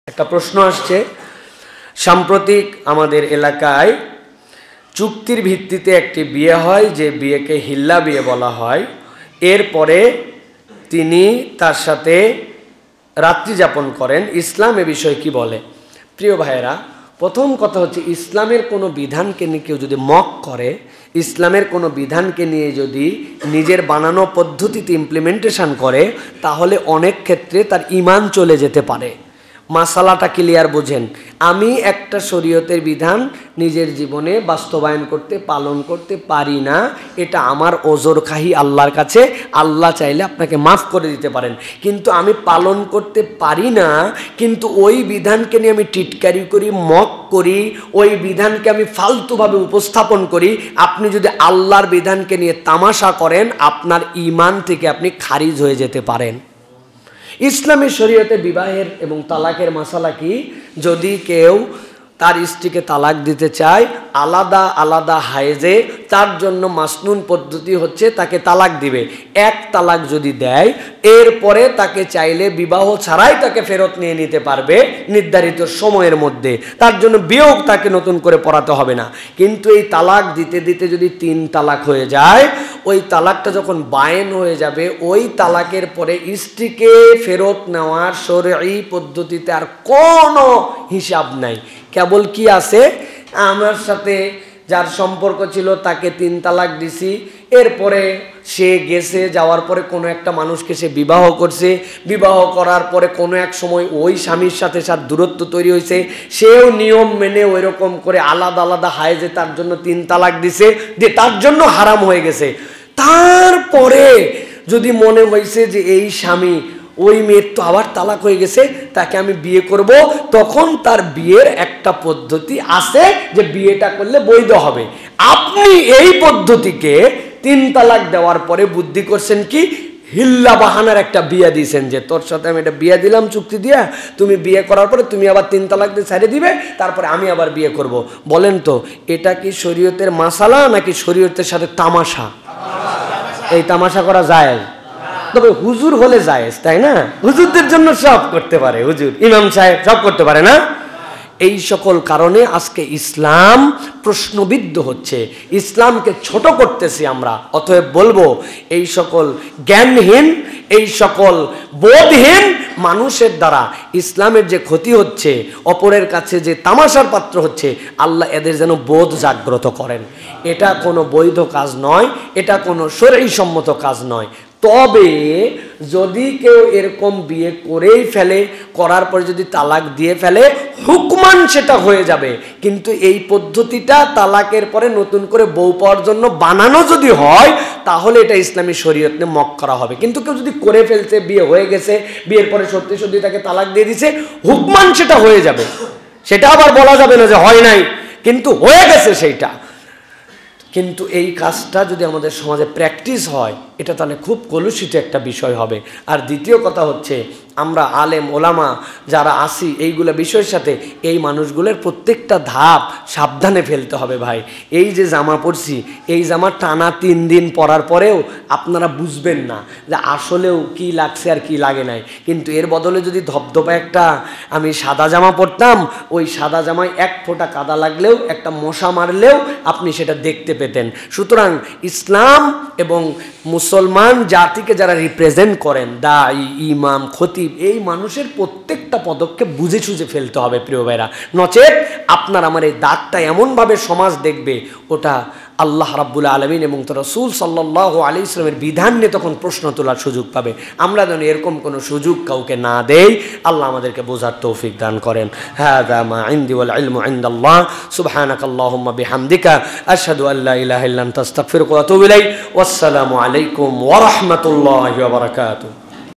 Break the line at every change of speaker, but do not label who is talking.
একটা প্রশ্ন আসছে, সাম্প্রতিক আমাদের এলাকায় চুক্তির ভিত্তিতে একটি বিয়ে হয়, যে বিয়েকে হিল্লা বিয়ে বলা হয়। এরপরে তিনি তার সাথে রাত্রি যাপন করেন। ইসলাম এ বিষয়ে কি বলে? প্রিয় ভাইয়েরা, প্রথম কথা হচ্ছে, ইসলামের কোনো বিধানকে নিয়ে কেউ যদি মক করে, ইসলামের কোনো বিধানকে নিয়ে যদি নিজের বানানো পদ্ধতিতে ইমপ্লিমেন্টেশন করে, তাহলে অনেক ক্ষেত্রে তার ঈমান চলে যেতে পারে। মাসালাটা ক্লিয়ার বোঝেন। আমি একটা শরীয়তের বিধান নিজের জীবনে বাস্তবায়ন করতে পালন করতে পারি না, এটা আমার ওজরখাহি আল্লাহর কাছে। আল্লাহ চাইলে আপনাকে মাফ করে দিতে পারেন। কিন্তু আমি পালন করতে পারি না, কিন্তু ওই বিধানকে নিয়ে আমি টিটকারি করি, মক করি, ওই বিধানকে আমি ফালতুভাবে উপস্থাপন করি। আপনি যদি আল্লাহর বিধানকে নিয়ে তামাশা করেন, আপনার ঈমান থেকে আপনি খারিজ হয়ে যেতে পারেন। ইসলামী শরীয়তে বিবাহের এবং তালাকের মাসালা কি? যদি কেউ তার স্ত্রীকে তালাক দিতে চায় আলাদা আলাদা হায়েজে, তার জন্য মাসনুন পদ্ধতি হচ্ছে তাকে তালাক দিবে। এক তালাক যদি দেয়, এরপরে তাকে চাইলে বিবাহ ছাড়াই তাকে ফেরত নিয়ে নিতে পারবে নির্ধারিত সময়ের মধ্যে। তার জন্য বিয়েও তাকে নতুন করে পড়াতে হবে না। কিন্তু এই তালাক দিতে দিতে যদি 3 তালাক হয়ে যায়, ওই তালাকটা যখন বায়েন হয়ে যাবে, ওই তালাকের পরে স্ত্রীকে ফেরত নেওয়ার শরঈ পদ্ধতিতে আর কোনো হিসাব নাই। কেবল কি আছে, আমার সাথে যার সম্পর্ক ছিল তাকে 3 তালাক দিছি, এরপরে সে গেছে, যাওয়ার পরে কোনো একটা মানুষকে সে বিবাহ করছে, বিবাহ করার পরে কোনো এক সময় ওই স্বামীর সাথে দূরত্ব তৈরি হয়েছে, সেও নিয়ম মেনে ওই রকম করে আলাদা আলাদা হায়েজে তার জন্য 3 তালাক দিছে, দিয়ে তার জন্য হারাম হয়ে গেছে। তারপরে যদি মনে হয়েছে যে এই স্বামী, ওই মেয়ের তো আবার তালাক হয়ে গেছে, তাকে আমি বিয়ে করব, তখন তার বিয়ের একটা পদ্ধতি আছে যে বিয়েটা করলে বৈধ হবে। আপনি এই পদ্ধতিকে 3 তালাক দেওয়ার পরে বুদ্ধি করছেন কি, হিল্লা বাহানার একটা বিয়ে দিয়েছেন, যে তোর সাথে আমি এটা বিয়ে দিলাম চুক্তি দিয়া, তুমি বিয়ে করার পরে তুমি আবার 3 তালাক দিয়ে ছেড়ে দিবে, তারপরে আমি আবার বিয়ে করব। বলেন তো, এটা কি শরীয়তের মাসালা নাকি শরীয়তের সাথে তামাশা? এই তামাশা করা যায়? তবে হুজুর হলে জায়েজ, তাই না? হুজুরদের জন্য সব করতে পারে, হুজুর ইমাম সাহেব সব করতে পারে না? এই সকল কারণে আজকে ইসলাম প্রশ্নবিদ্ধ হচ্ছে, ইসলামকে ছোট করতেছি আমরা। অতএব বলবো, এই সকল জ্ঞানহীন, এই সকল বোধহীন মানুষের দ্বারা ইসলামের যে ক্ষতি হচ্ছে, অপরের কাছে যে তামাশার পাত্র হচ্ছে, আল্লাহ এদের যেন বোধ জাগ্রত করেন। এটা কোনো বৈধ কাজ নয়, এটা কোনো শরঈ সম্মত কাজ নয়। তবে যদি কেউ এরকম বিয়ে করেই ফেলে, করার পরে যদি তালাক দিয়ে ফেলে, হুকমান সেটা হয়ে যাবে। কিন্তু এই পদ্ধতিটা তালাকের পরে নতুন করে বউ পাওয়ার জন্য বানানো যদি হয়, তাহলে এটা ইসলামী শরীয়ত নিয়ে মক করা হবে। কিন্তু কেউ যদি করে ফেলছে, বিয়ে হয়ে গেছে, বিয়ের পরে সত্যি সত্যি তাকে তালাক দিয়ে দিছে, হুকমান সেটা হয়ে যাবে। সেটা আবার বলা যাবে না যে হয় নাই, কিন্তু হয়ে গেছে সেইটা। কিন্তু এই কাজটা যদি আমাদের সমাজে প্র্যাকটিস হয়, এটা তাহলে খুব কলুষিত একটা বিষয় হবে। আর দ্বিতীয় কথা হচ্ছে, আমরা আলেম ওলামা যারা আসি এইগুলো বিষয়ের সাথে, এই মানুষগুলোর প্রত্যেকটা ধাপ সাবধানে ফেলতে হবে। ভাই, এই যে জামা পরছি, এই জামা টানা 3 দিন পরার পরেও আপনারা বুঝবেন না যে আসলেও কি লাগছে আর কি লাগে নাই। কিন্তু এর বদলে যদি ধবধবা একটা আমি সাদা জামা পরতাম, ওই সাদা জামায় 1 ফোঁটা কাদা লাগলেও, একটা মশা মারলেও আপনি সেটা দেখতে পেতেন। সুতরাং ইসলাম এবং মুসলমান জাতিকে যারা রিপ্রেজেন্ট করেন, দাঈ, ইমাম, খতিব, এই মানুষের প্রত্যেকটা পদক্ষেপ বুঝে সুঝে ফেলতে হবে প্রিয় ভাইরা। নচেত আপনার আমার এই দাগটা এমনভাবে সমাজ দেখবে, ওটা আল্লাহ রাব্বুল আলামিন এবং তার রাসূল সাল্লাল্লাহু আলাইহি ওয়াসাল্লামের বিধান নিয়ে তখন প্রশ্ন তোলার সুযোগ পাবে। আমরা যেন এরকম কোনো সুযোগ কাউকে না দেই। আল্লাহ আমাদেরকে বোঝার তৌফিক দান করেন। হাযা মা ইনদি ওয়াল ইলমু ইনদাল্লাহ। সুবহানাকাল্লাহুম্মা বিহামদিকা আশহাদু আল্লা ইলাহা ইল্লা আনতা আস্তাগফিরুকা ওয়া আতুবু ইলাইক। ওয়াসসালামু আলাইকুম ওয়া রাহমাতুল্লাহি ওয়া বারাকাতুহু।